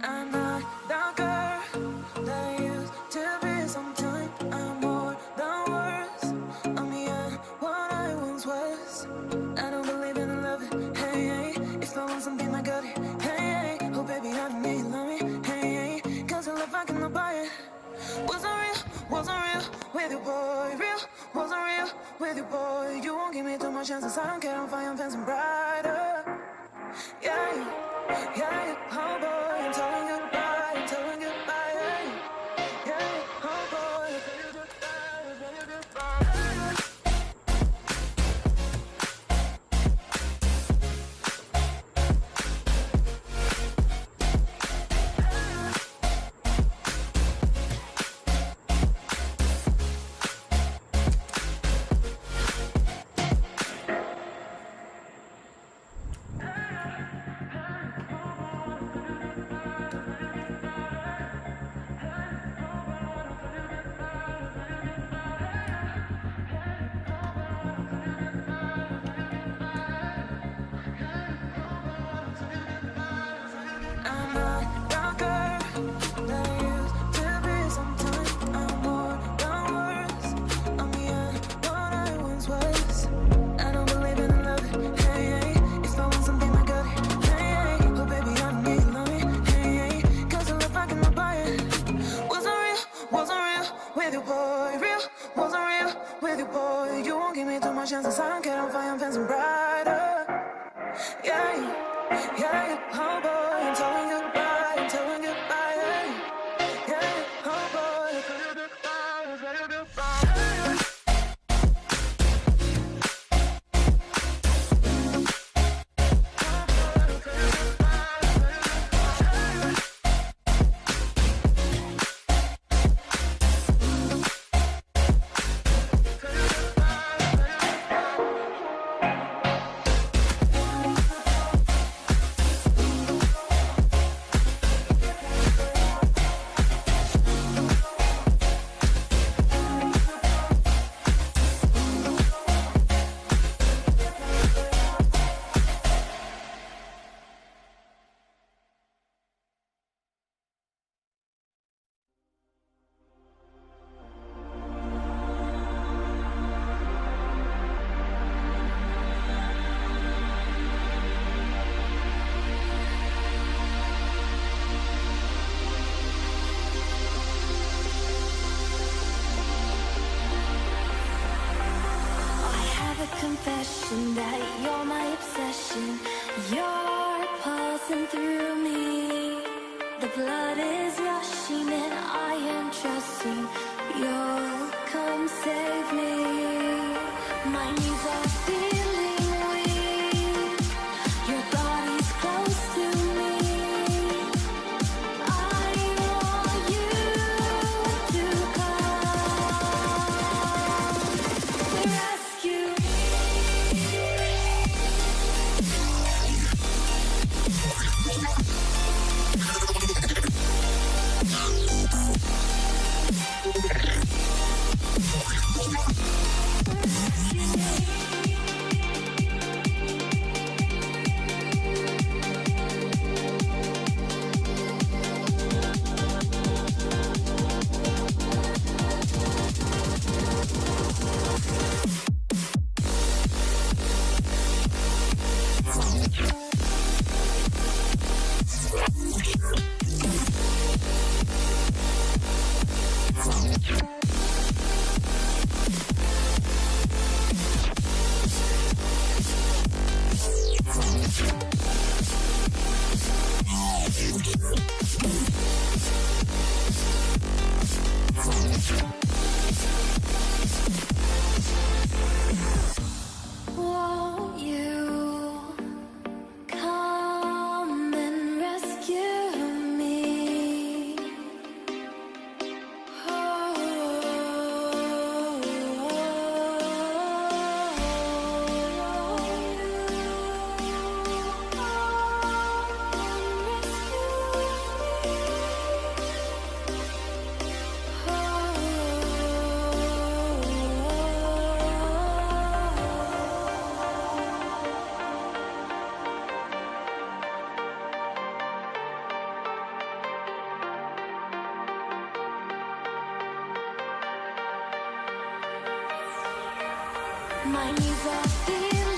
I'm not the girl that I used to be. Sometimes I'm more than words. I'm beyond what I once was. I don't believe in love. Hey, hey. If I want something, I got it. Hey, hey. Oh, baby, I don't need love me. Hey, hey. Cause I love, I cannot buy it. Wasn't real with you, boy. Real, wasn't real with you, boy. You won't give me too much chances. I don't care, I'm fine, I'm fancy brighter. Yeah, yeah, yeah, oh boy, I'm telling goodbye, I'm telling goodbye, yeah, yeah, oh boy, I'm telling goodbye, I'm telling goodbye. I'm not the girl that I used to be. Sometimes I'm more than words. I'm beyond what I once was. I don't believe in love. Hey, hey. If I want something, I got it. Hey, hey. Oh, baby, I don't need love me. Hey, hey. Cause I love, I cannot buy it. Wasn't real with you, boy. Real, wasn't real with you, boy. You won't give me too much chances. I don't care, I'm fine, I'm fancy brighter. Yeah, yeah, yeah, oh boy, I'm telling goodbye, I'm telling goodbye, yeah, yeah, oh boy, I'm telling goodbye, I'm telling goodbye. Confession that you're my obsession. You're pulsing through me. The blood is rushing and I am trusting you'll come save me. My knees are feeling weak. Your body's close to me. I want you to come to rescue. My knees are feeling